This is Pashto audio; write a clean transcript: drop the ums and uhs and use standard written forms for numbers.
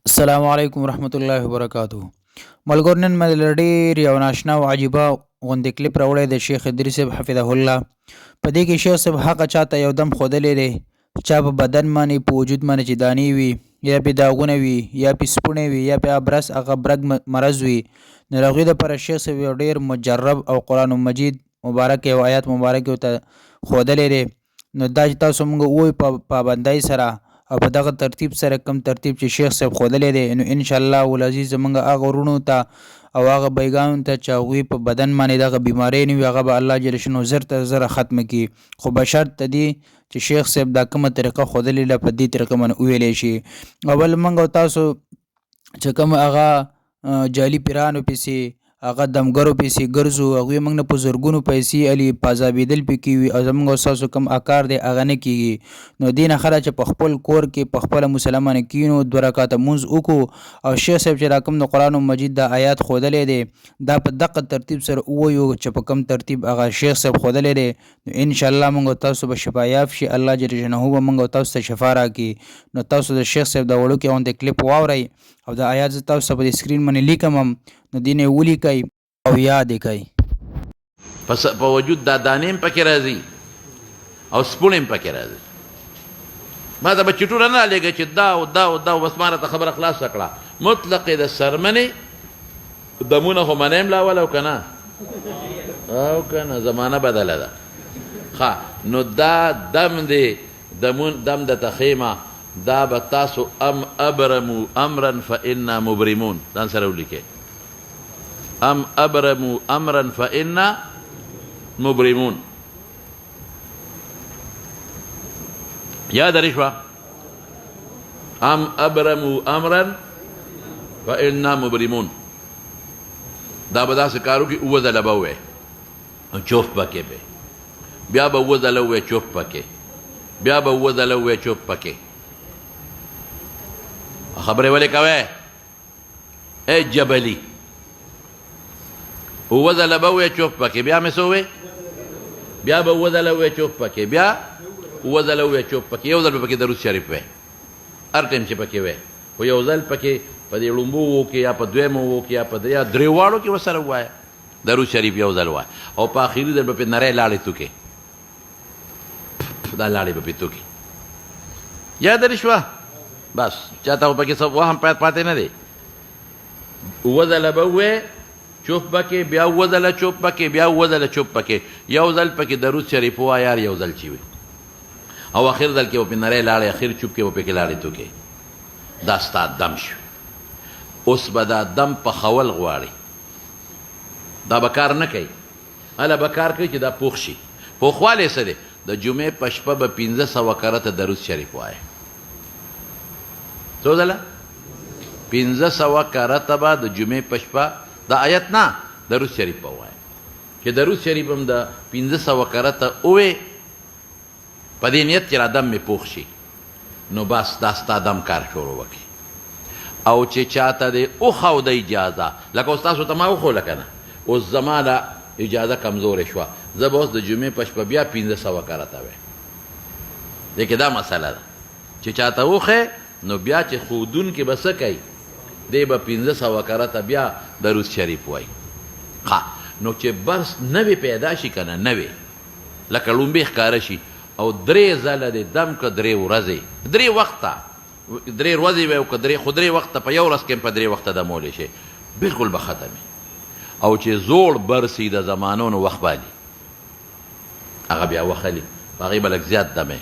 السلام علیکم ورحمۃ اللہ وبرکاتہ. ملګرو نن مې ډېر یو ناشنا او عجیبه غوندې کلیپ راوړی د شیخ ادریس صاحب حفظه الله. په دې کې شیخ صاحب هغه چاته یو دم ښودلی دی چا په بدن باندې په وجود باندې چې دانې وي یا پې داغونه وي یا پې سپوڼې وي یا پې ابرس هغه برګ مرض وي، نو د هغوی دپاره شیخ صاحب یو ډېر مجرب او قرآن مجید مبارک یو آیات مبارک ورته ښودلی دی. نو دا چې تاسو مونږ ووایو په پابندۍ سره او په دغه ترتیب سره کم ترتیب چې شیخ صاحب ښودلی دی، نو انشاءالله والعزیز زمونږ هغه وروڼو ته او هغه بیګانو ته چې هغوی په بدن باندې دغه بیماری نه وي هغه به الله جل شانو زر تر زره ختمه کړي، خو بشرط د دې چې شیخ صاحب دا کومه طریقه ښودلې ده په دې طریقه باندې وویلی شي. او بل موږ او تاسو چې کوم هغه جعلي پیرانو پسې هغه دمګرو پسې ګرځو، هغوی موږ نه په زرګونو پیسې علي پازابېدل پکې وي او زموږ او ستاسو کوم اکار دی هغه نه کېږي. نو دې نه ښه ده چې په خپل کور کې په خپله مسلمان کینو 2 رکعته مونځ وکړو او شیخ صاحب چې دا کوم د قرآن مجید دا آیات ښودلی دی دا په دغه ترتیب سره ووایو چې په کوم ترتیب هغه شیخ صاحب ښودلی دی، نو انشاءالله موږ او تاسو به شفایاب شي، الله جل جلاله به موږ او تاسو ته شفا راکړي. نو تاسو د شیخ صاحب دا وړوکی غوندې کلیپ واورئ او دا آیات زه تاسو ته په دې سکرین باندې لیکم هم، نو دې نه یې ولیکئ او یاد یې کوي. پس په وجود دا دانې هم پکې راځي او سپوڼې هم پکې راځي. ما ته به چټوره نه رالېږه چې دا او دا او دا بس ما راته خبره خلاصه کړه. مطلق د سرمنې دمونه خو منی هم لاول او که نه او که نه زمانه بدله ده. ښه نو دا دم دی دم د تخیمه دا به تاسو ابرمو امرا فانا مبرمون ځان سره ولیکئ. ابرموا امرا فانا مبرمون. یاد رشوه ابرموا امرا فانا مبرمون. دا به داسې کارو کې اوه ځله به ووایې چوف پکې به بیا به اوه ځله ووایې چوف پکې بیا به اوه ځله ووایې چوف پکې. خبرې ولې کوې ای جبلي؟ اوه ځله به ووایې چوف پکې بیا مې څه ووایې بیا به اوه ځله ووایې چوف پکې بیا اوه ځله ووایې چوف پکې. یو ځل به پکې درود شریف وایې هر ټایم چې پکې وایې، خو یو ځل پکې په دې لومبو وو کې یا په دویمو وو کې یا په یا درېواړو کې ورسره ووایه درود شریف یو ځل وایه او په اخري ځل به پې نری لاړې توکې دا لاړې به پې توکې. یاد دې شوه؟ بس چاته خو پکې څه وهم پاتې نه دی. اوه ځله به ووایې چوپ پکې بیا اوه ځله چوپ پکې بیا اوه ځله چوپ پکې یو ځل پکې درود شریف ووایه یار یو ځل چې وي او اخر ځل کې به پې نری لاړې اخر چوپ کې به پکې لاړې توکې. دا ستا دم شو. اوس به دا دم پخول غواړي، دا به کار نه کوي. هله به کار کوي چې دا پوخ شي. پوخوالی څه دی؟ د جمعې په شپه به 1500 کرته درود شریف وایه. څو ځله؟ 1500 کرته به د جمعې په شپه دا آیت نه درود شریف به ووایه چې درود شریف هم د 1500 کرته ووایې په دې نیت چې را دم مې پوخ شي، نو بس دا ستا دم کار شروع وکړي. او چې چاته دې وښوده اجازه لکه اوس تاسو ته ما وښوله که نه، اوس زما دا اجازه کمزورې شوه، زه به اوس د جمعې په شپه بیا 1500 کرته وایم. دې کې دا مسله ده چې چاته وښیې نو بیا چې ښودونکي به څه کوي دی به 1500 کرته بیا درود شریف وایي. ښه نو چې بس نوې پیدا شي که نه نوې لکه لومبې ښکاره شي او 3 ځله دې دم که 3 ورځې 3 وخته 3 ورځې به که 3 خو 3 وخته په یو ورځ کې هم په 3 وخته دمولی شي بلکل به ختمې. او چې زوړ برسي د زمانو نو وخت بالي هغه بیا وخلي په هغې به لږ زیات دمې